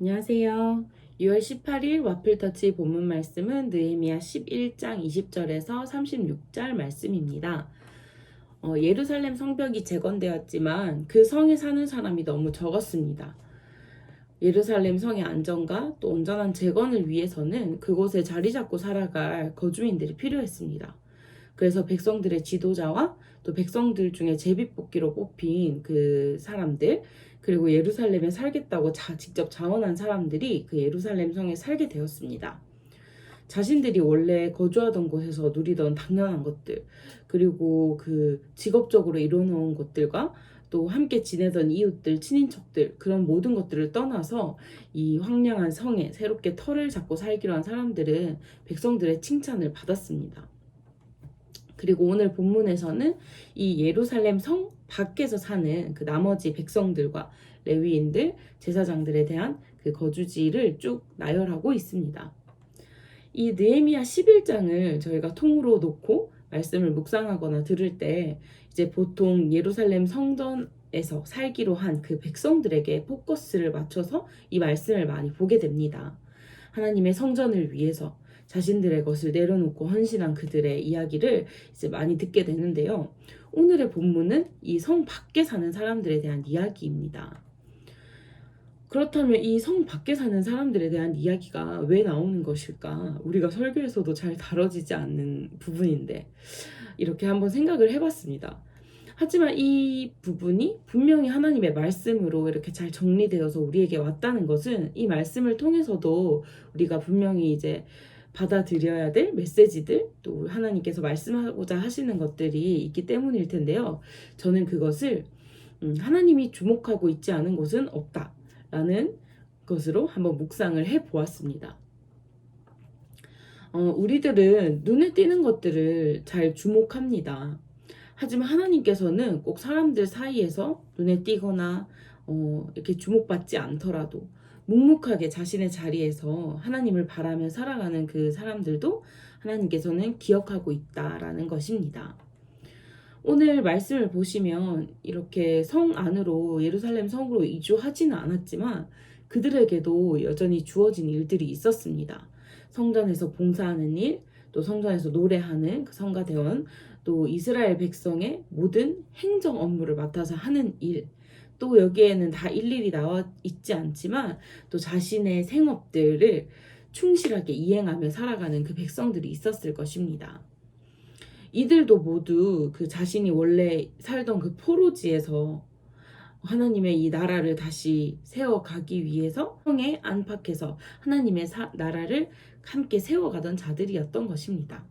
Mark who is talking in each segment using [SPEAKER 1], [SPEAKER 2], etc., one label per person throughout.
[SPEAKER 1] 안녕하세요. 6월 18일 와플터치 본문 말씀은 느헤미야 11장 20절에서 36절 말씀입니다. 예루살렘 성벽이 재건되었지만 그 성에 사는 사람이 너무 적었습니다. 예루살렘 성의 안전과 또 온전한 재건을 위해서는 그곳에 자리 잡고 살아갈 거주민들이 필요했습니다. 그래서 백성들의 지도자와 또 백성들 중에 제비뽑기로 뽑힌 그 사람들, 그리고 예루살렘에 살겠다고 직접 자원한 사람들이 그 예루살렘 성에 살게 되었습니다. 자신들이 원래 거주하던 곳에서 누리던 당연한 것들, 그리고 그 직업적으로 이뤄놓은 것들과 또 함께 지내던 이웃들, 친인척들, 그런 모든 것들을 떠나서 이 황량한 성에 새롭게 터를 잡고 살기로 한 사람들은 백성들의 칭찬을 받았습니다. 그리고 오늘 본문에서는 이 예루살렘 성 밖에서 사는 그 나머지 백성들과 레위인들, 제사장들에 대한 그 거주지를 쭉 나열하고 있습니다. 이 느헤미야 11장을 저희가 통으로 놓고 말씀을 묵상하거나 들을 때 이제 보통 예루살렘 성전에서 살기로 한 그 백성들에게 포커스를 맞춰서 이 말씀을 많이 보게 됩니다. 하나님의 성전을 위해서 자신들의 것을 내려놓고 헌신한 그들의 이야기를 이제 많이 듣게 되는데요. 오늘의 본문은 이 성 밖에 사는 사람들에 대한 이야기입니다. 그렇다면 이 성 밖에 사는 사람들에 대한 이야기가 왜 나오는 것일까? 우리가 설교에서도 잘 다뤄지지 않는 부분인데 이렇게 한번 생각을 해봤습니다. 하지만 이 부분이 분명히 하나님의 말씀으로 이렇게 잘 정리되어서 우리에게 왔다는 것은 이 말씀을 통해서도 우리가 분명히 이제 받아들여야 될 메시지들, 또 하나님께서 말씀하고자 하시는 것들이 있기 때문일 텐데요. 저는 그것을 하나님이 주목하고 있지 않은 곳은 없다라는 것으로 한번 묵상을 해보았습니다. 우리들은 눈에 띄는 것들을 잘 주목합니다. 하지만 하나님께서는 꼭 사람들 사이에서 눈에 띄거나 이렇게 주목받지 않더라도 묵묵하게 자신의 자리에서 하나님을 바라며 살아가는 그 사람들도 하나님께서는 기억하고 있다라는 것입니다. 오늘 말씀을 보시면 이렇게 성 안으로 예루살렘 성으로 이주하지는 않았지만 그들에게도 여전히 주어진 일들이 있었습니다. 성전에서 봉사하는 일, 또 성전에서 노래하는 그 성가대원, 또 이스라엘 백성의 모든 행정 업무를 맡아서 하는 일, 또 여기에는 다 일일이 나와 있지 않지만 또 자신의 생업들을 충실하게 이행하며 살아가는 그 백성들이 있었을 것입니다. 이들도 모두 그 자신이 원래 살던 그 포로지에서 하나님의 이 나라를 다시 세워가기 위해서 성에 안팎에서 하나님의 나라를 함께 세워가던 자들이었던 것입니다.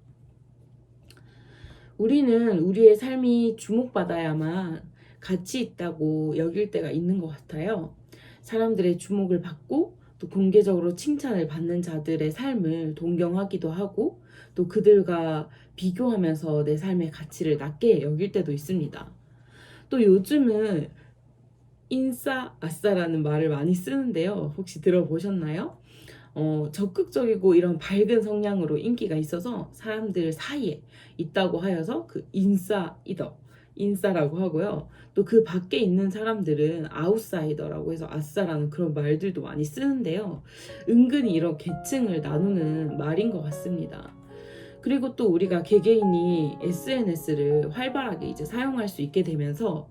[SPEAKER 1] 우리는 우리의 삶이 주목받아야만 가치 있다고 여길 때가 있는 것 같아요. 사람들의 주목을 받고 또 공개적으로 칭찬을 받는 자들의 삶을 동경하기도 하고 또 그들과 비교하면서 내 삶의 가치를 낮게 여길 때도 있습니다. 또 요즘은 인싸, 아싸라는 말을 많이 쓰는데요. 혹시 들어보셨나요? 적극적이고 이런 밝은 성향으로 인기가 있어서 사람들 사이에 있다고 하여서 그 인싸라고 하고요. 또 그 밖에 있는 사람들은 아웃사이더라고 해서 아싸라는 그런 말들도 많이 쓰는데요. 은근히 이런 계층을 나누는 말인 것 같습니다. 그리고 또 우리가 개개인이 SNS를 활발하게 이제 사용할 수 있게 되면서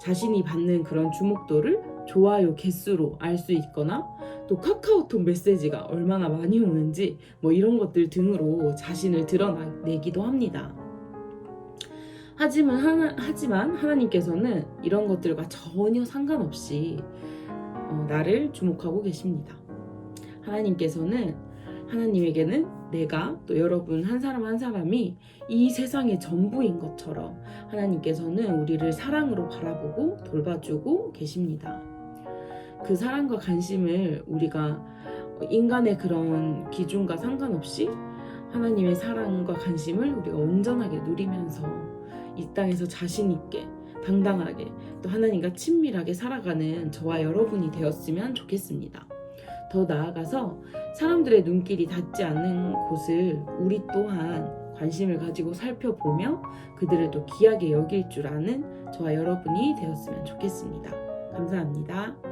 [SPEAKER 1] 자신이 받는 그런 주목도를 좋아요 개수로 알 수 있거나 또 카카오톡 메시지가 얼마나 많이 오는지 뭐 이런 것들 등으로 자신을 드러내기도 합니다. 하지만 하나님께서는 이런 것들과 전혀 상관없이 나를 주목하고 계십니다. 하나님에게는 내가 또 여러분 한 사람 한 사람이 이 세상의 전부인 것처럼 하나님께서는 우리를 사랑으로 바라보고 돌봐주고 계십니다. 그 사랑과 관심을 우리가 인간의 그런 기준과 상관없이 하나님의 사랑과 관심을 우리가 온전하게 누리면서 이 땅에서 자신 있게 당당하게 또 하나님과 친밀하게 살아가는 저와 여러분이 되었으면 좋겠습니다. 더 나아가서 사람들의 눈길이 닿지 않는 곳을 우리 또한 관심을 가지고 살펴보며 그들을 또 귀하게 여길 줄 아는 저와 여러분이 되었으면 좋겠습니다. 감사합니다.